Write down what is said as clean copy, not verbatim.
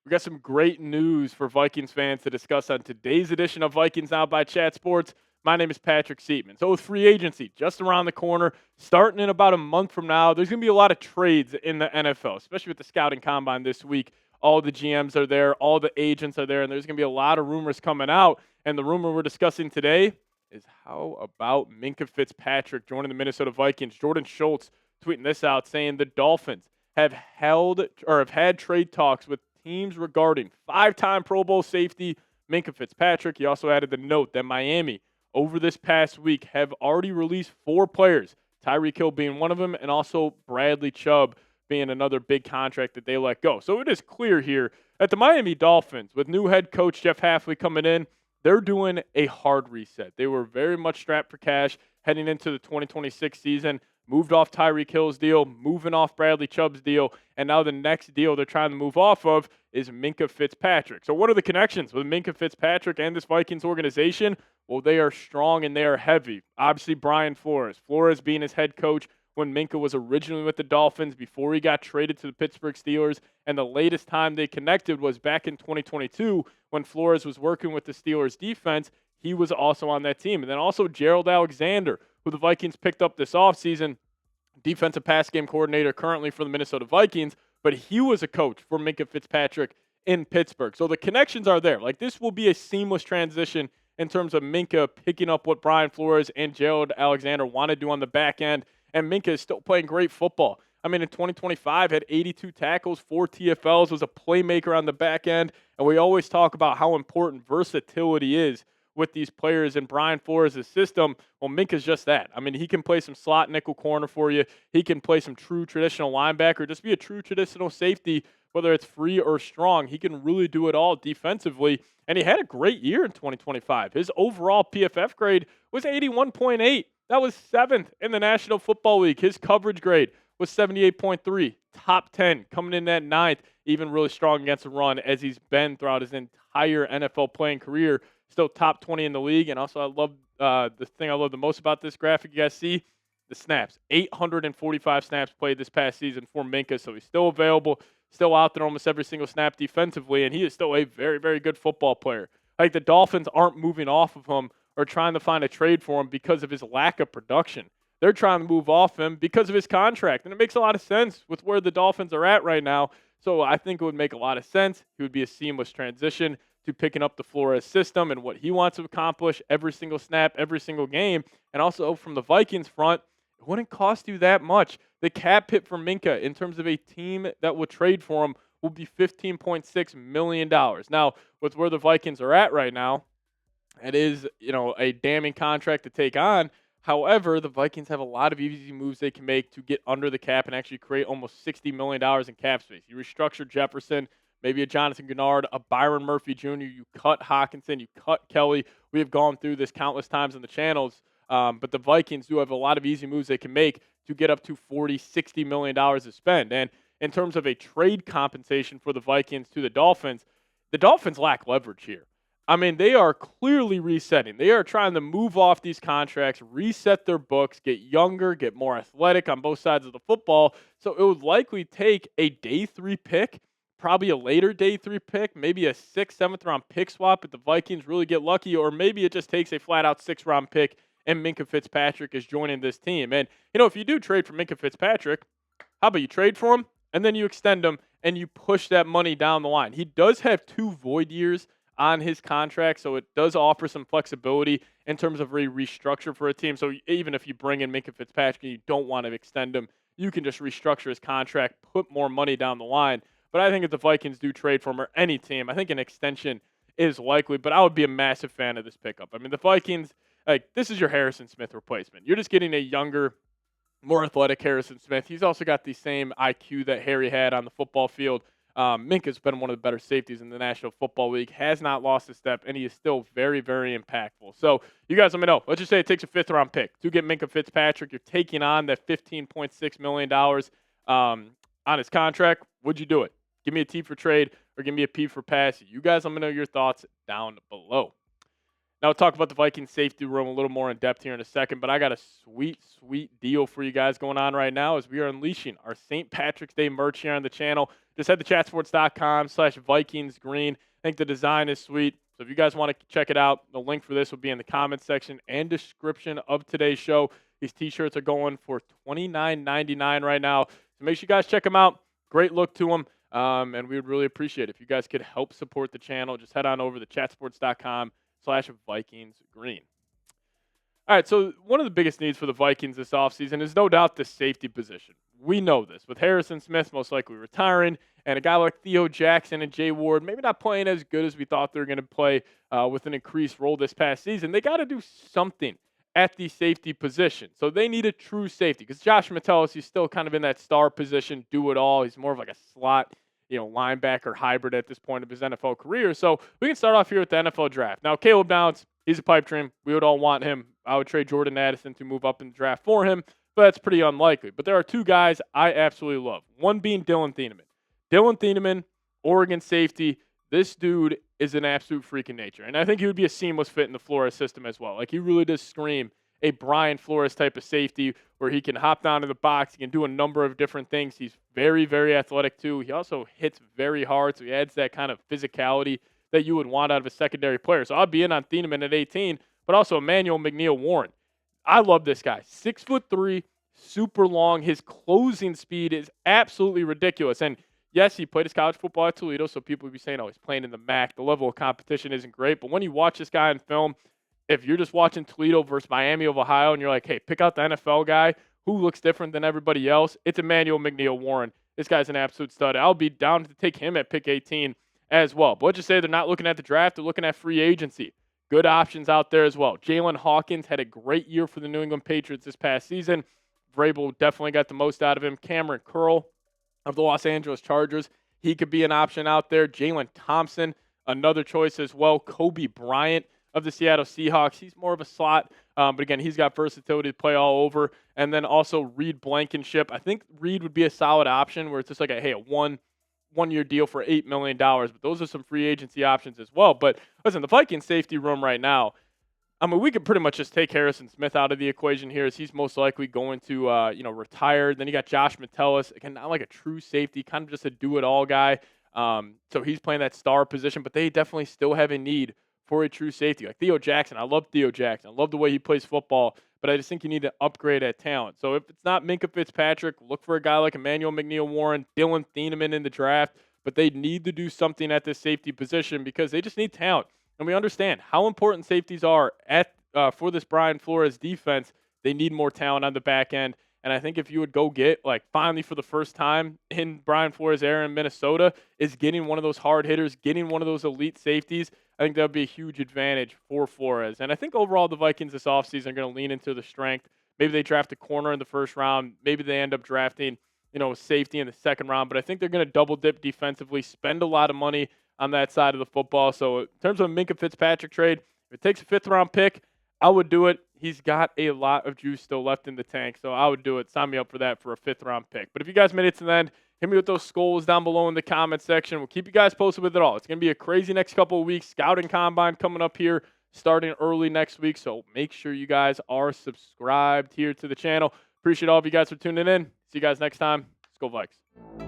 We got some great news for Vikings fans to discuss on today's edition of Vikings Now by Chat Sports. My name is Patrick Siepman. So with free agency just around the corner, starting in about a month from now, there's going to be a lot of trades in the NFL, especially with the scouting combine this week. All the GMs are there, all the agents are there, and there's going to be a lot of rumors coming out. And the rumor we're discussing today is how about Minkah Fitzpatrick joining the Minnesota Vikings? Jordan Schultz tweeting this out saying the Dolphins have had trade talks with teams regarding five-time Pro Bowl safety Minkah Fitzpatrick. He also added the note that Miami, over this past week, have already released 4 players, Tyreek Hill being one of them, and also Bradley Chubb being another big contract that they let go. So it is clear here that the Miami Dolphins, with new head coach Jeff Hafley coming in, they're doing a hard reset. They were very much strapped for cash heading into the 2026 season. Moved off Tyreek Hill's deal, moving off Bradley Chubb's deal, and now the next deal they're trying to move off of is Minkah Fitzpatrick. So what are the connections with Minkah Fitzpatrick and this Vikings organization? Well, they are strong and they are heavy. Obviously, Brian Flores. Flores being his head coach when Minkah was originally with the Dolphins before he got traded to the Pittsburgh Steelers. And the latest time they connected was back in 2022 when Flores was working with the Steelers defense. He was also on that team. And then also Gerald Alexander, who the Vikings picked up this offseason, defensive pass game coordinator currently for the Minnesota Vikings, but he was a coach for Minkah Fitzpatrick in Pittsburgh. So the connections are there. Like, this will be a seamless transition in terms of Minkah picking up what Brian Flores and Gerald Alexander want to do on the back end, and Minkah is still playing great football. I mean, in 2025, had 82 tackles, 4 TFLs, was a playmaker on the back end, and we always talk about how important versatility is with these players in Brian Flores' system. Well, Minkah's just that. I mean, he can play some slot nickel corner for you. He can play some true traditional linebacker, just be a true traditional safety, whether it's free or strong. He can really do it all defensively, and he had a great year in 2025. His overall PFF grade was 81.8. That was 7th in the National Football League. His coverage grade was 78.3, top 10, coming in at 9th, even really strong against the run as he's been throughout his entire NFL playing career. Still top 20 in the league. And also, I love the thing I love the most about this graphic you guys see, the snaps. 845 snaps played this past season for Minkah, so he's still available, still out there almost every single snap defensively, and he is still a very, very good football player. Like, the Dolphins aren't moving off of him or trying to find a trade for him because of his lack of production. They're trying to move off him because of his contract, and it makes a lot of sense with where the Dolphins are at right now. So I think it would make a lot of sense. It would be a seamless transition to picking up the Flores system and what he wants to accomplish every single snap, every single game. And also from the Vikings front, it wouldn't cost you that much. The cap hit for Minkah in terms of a team that will trade for him will be $15.6 million. Now, with where the Vikings are at right now, it is, a damning contract to take on. However, the Vikings have a lot of easy moves they can make to get under the cap and actually create almost $60 million in cap space. You restructure Jefferson, maybe a Jonathan Gennard, a Byron Murphy Jr., you cut Hawkinson, you cut Kelly. We have gone through this countless times on the channels, but the Vikings do have a lot of easy moves they can make to get up to $40, $60 million to spend. And in terms of a trade compensation for the Vikings to the Dolphins lack leverage here. I mean, they are clearly resetting. They are trying to move off these contracts, reset their books, get younger, get more athletic on both sides of the football. So it would likely take a day 3 pick, probably a later day 3 pick, maybe a 6th, 7th round pick swap if the Vikings really get lucky, or maybe it just takes a flat out 6th round pick and Minkah Fitzpatrick is joining this team. And, if you do trade for Minkah Fitzpatrick, how about you trade for him and then you extend him and you push that money down the line? He does have 2 void years on his contract, so it does offer some flexibility in terms of restructure for a team. So even if you bring in Minkah Fitzpatrick and you don't want to extend him, you can just restructure his contract, put more money down the line. But I think if the Vikings do trade for him, or any team, I think an extension is likely, but I would be a massive fan of this pickup. I mean, the Vikings, this is your Harrison Smith replacement. You're just getting a younger, more athletic Harrison Smith. He's also got the same IQ that Harry had on the football field. Minkah's been one of the better safeties in the National Football League, has not lost a step, and he is still very, very impactful. So you guys let me know. Let's just say it takes a 5th round pick to get Minkah Fitzpatrick. You're taking on that $15.6 million on his contract. Would you do it? Give me a T for trade or give me a P for pass. You guys let me know your thoughts down below. Now, we'll talk about the Vikings safety room a little more in depth here in a second, but I got a sweet, sweet deal for you guys going on right now as we are unleashing our St. Patrick's Day merch here on the channel. Just head to chatsports.com/VikingsGreen. I think the design is sweet. So if you guys want to check it out, the link for this will be in the comments section and description of today's show. These t-shirts are going for $29.99 right now. So make sure you guys check them out. Great look to them. And we would really appreciate it if you guys could help support the channel. Just head on over to chatsports.com/Vikings Green. All right, so one of the biggest needs for the Vikings this offseason is no doubt the safety position. We know this. With Harrison Smith most likely retiring and a guy like Theo Jackson and Jay Ward maybe not playing as good as we thought they were going to play with an increased role this past season, they got to do something at the safety position. So they need a true safety because Josh Metellus, he's still kind of in that star position, do it all. He's more of like a slot, linebacker hybrid at this point of his NFL career. So we can start off here with the NFL draft. Now, Caleb Downs, he's a pipe dream. We would all want him. I would trade Jordan Addison to move up in the draft for him, but that's pretty unlikely. But there are two guys I absolutely love. One being Dylan Thieneman. Dylan Thieneman, Oregon safety. This dude is an absolute freak in nature. And I think he would be a seamless fit in the Flores system as well. Like, he really does scream a Brian Flores type of safety where he can hop down to the box. He can do a number of different things. He's very, very athletic too. He also hits very hard, so he adds that kind of physicality that you would want out of a secondary player. So I'll be in on Thieneman at 18, but also Emmanuel McNeil-Warren. I love this guy. 6'3", super long. His closing speed is absolutely ridiculous. And yes, he played his college football at Toledo, so people would be saying, oh, he's playing in the MAC. The level of competition isn't great. But when you watch this guy in film, if you're just watching Toledo versus Miami of Ohio and you're like, hey, pick out the NFL guy who looks different than everybody else, it's Emmanuel McNeil-Warren. This guy's an absolute stud. I'll be down to take him at pick 18 as well. But let's just say they're not looking at the draft. They're looking at free agency. Good options out there as well. Jalen Hawkins had a great year for the New England Patriots this past season. Vrabel definitely got the most out of him. Cameron Curl of the Los Angeles Chargers, he could be an option out there. Jalen Thompson, another choice as well. Kobe Bryant of the Seattle Seahawks, he's more of a slot, but again, he's got versatility to play all over. And then also Reed Blankenship. I think Reed would be a solid option where it's just like a one-year deal for $8 million, but those are some free agency options as well. But listen, the Vikings safety room right now, I mean, we could pretty much just take Harrison Smith out of the equation here as he's most likely going to, retire. Then you got Josh Metellus, again, not like a true safety, kind of just a do-it-all guy. So he's playing that star position, but they definitely still have a need for a true safety. Like Theo Jackson, I love Theo Jackson. I love the way he plays football, but I just think you need to upgrade at talent. So if it's not Minkah Fitzpatrick, look for a guy like Emmanuel McNeil-Warren, Dylan Thieneman in the draft, but they need to do something at this safety position because they just need talent. And we understand how important safeties are for this Brian Flores defense. They need more talent on the back end. And I think if you would go get, like, finally for the first time in Brian Flores' era in Minnesota, is getting one of those hard hitters, getting one of those elite safeties, I think that would be a huge advantage for Flores. And I think overall the Vikings this offseason are going to lean into the strength. Maybe they draft a corner in the first round. Maybe they end up drafting, safety in the second round. But I think they're going to double dip defensively, spend a lot of money on that side of the football. So in terms of a Minkah Fitzpatrick trade, if it takes a fifth-round pick, I would do it. He's got a lot of juice still left in the tank, so I would do it. Sign me up for that for a fifth-round pick. But if you guys made it to the end, hit me with those skulls down below in the comment section. We'll keep you guys posted with it all. It's going to be a crazy next couple of weeks. Scouting Combine coming up here starting early next week, so make sure you guys are subscribed here to the channel. Appreciate all of you guys for tuning in. See you guys next time. Let's go Vikes.